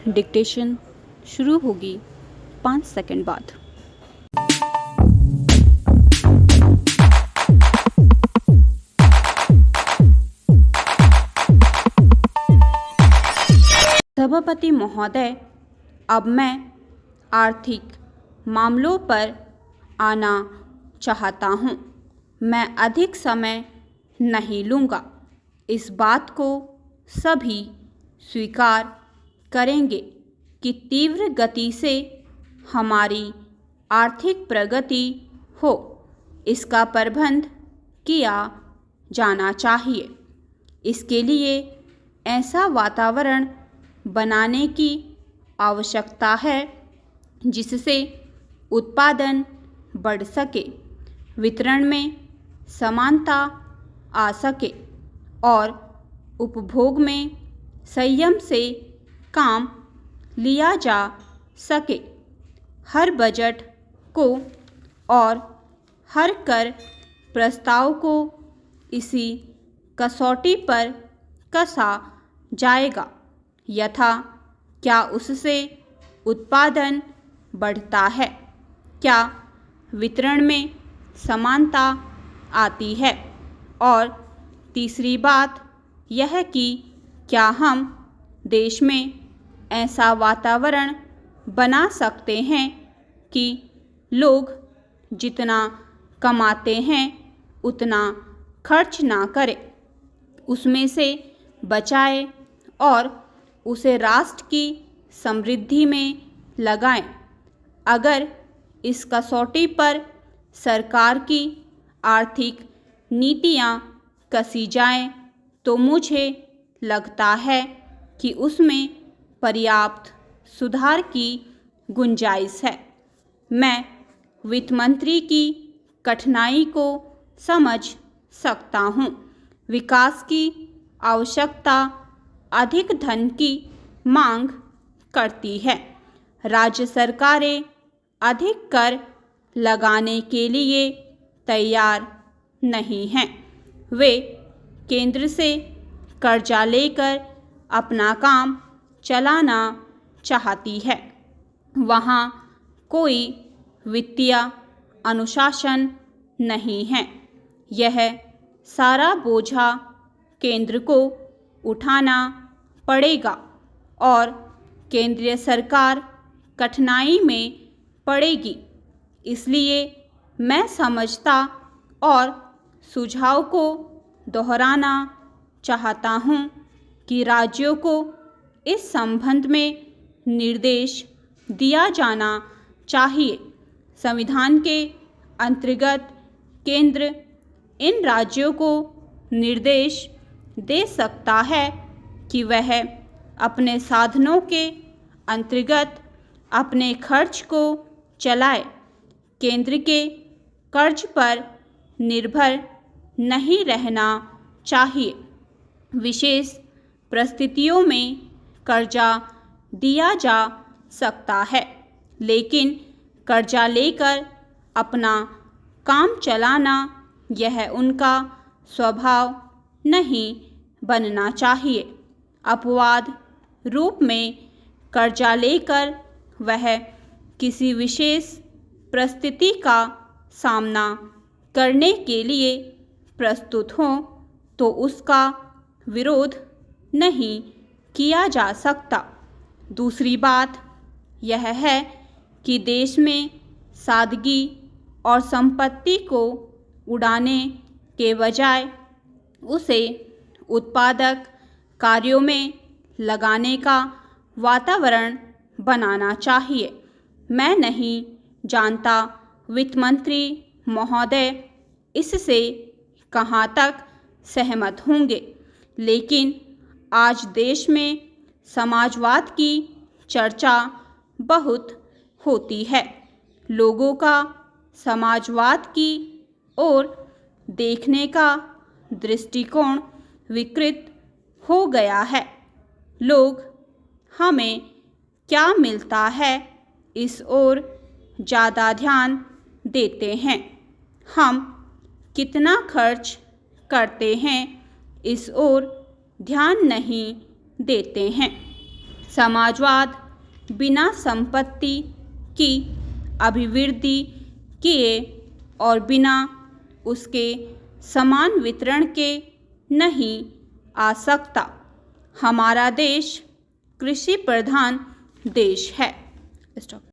Dictation शुरू होगी 5 second बाद। सभापति महोदय, अब मैं आर्थिक मामलों पर आना चाहता हूँ। मैं अधिक समय नहीं लूँगा। इस बात को सभी स्वीकार करेंगे कि तीव्र गति से हमारी आर्थिक प्रगति हो, इसका प्रबंध किया जाना चाहिए। इसके लिए ऐसा वातावरण बनाने की आवश्यकता है जिससे उत्पादन बढ़ सके, वितरण में समानता आ सके और उपभोग में संयम से काम लिया जा सके। हर बजट को और हर कर प्रस्ताव को इसी कसौटी पर कसा जाएगा यथा क्या उससे उत्पादन बढ़ता है, क्या वितरण में समानता आती है, और तीसरी बात यह कि क्या हम देश में ऐसा वातावरण बना सकते हैं कि लोग जितना कमाते हैं उतना खर्च ना करें, उसमें से बचाएं और उसे राष्ट्र की समृद्धि में लगाएं। अगर इस कसौटी पर सरकार की आर्थिक नीतियां कसी जाएं तो मुझे लगता है कि उसमें पर्याप्त सुधार की गुंजाइश है। मैं वित्त मंत्री की कठिनाई को समझ सकता हूँ। विकास की आवश्यकता अधिक धन की मांग करती है। राज्य सरकारें अधिक कर लगाने के लिए तैयार नहीं हैं। वे केंद्र से कर्जा लेकर अपना काम चलाना चाहती है। वहाँ कोई वित्तीय अनुशासन नहीं है। यह सारा बोझा केंद्र को उठाना पड़ेगा और केंद्रीय सरकार कठिनाई में पड़ेगी। इसलिए मैं समझता और सुझाव को दोहराना चाहता हूँ कि राज्यों को इस संबंध में निर्देश दिया जाना चाहिए। संविधान के अंतर्गत केंद्र इन राज्यों को निर्देश दे सकता है कि वह अपने साधनों के अंतर्गत अपने खर्च को चलाए, केंद्र के कर्ज पर निर्भर नहीं रहना चाहिए। विशेष परिस्थितियों में कर्जा दिया जा सकता है, लेकिन कर्जा लेकर अपना काम चलाना यह उनका स्वभाव नहीं बनना चाहिए। अपवाद रूप में कर्जा लेकर वह किसी विशेष परिस्थिति का सामना करने के लिए प्रस्तुत हो तो उसका विरोध नहीं किया जा सकता। दूसरी बात यह है कि देश में सादगी और संपत्ति को उड़ाने के बजाय उसे उत्पादक कार्यों में लगाने का वातावरण बनाना चाहिए। मैं नहीं जानता वित्त मंत्री महोदय इससे कहाँ तक सहमत होंगे, लेकिन आज देश में समाजवाद की चर्चा बहुत होती है। लोगों का समाजवाद की ओर देखने का दृष्टिकोण विकृत हो गया है। लोग हमें क्या मिलता है इस ओर ज़्यादा ध्यान देते हैं, हम कितना खर्च करते हैं इस ओर ध्यान नहीं देते हैं। समाजवाद बिना संपत्ति की अभिवृद्धि किए और बिना उसके समान वितरण के नहीं आ सकता। हमारा देश कृषि प्रधान देश है। स्टॉप।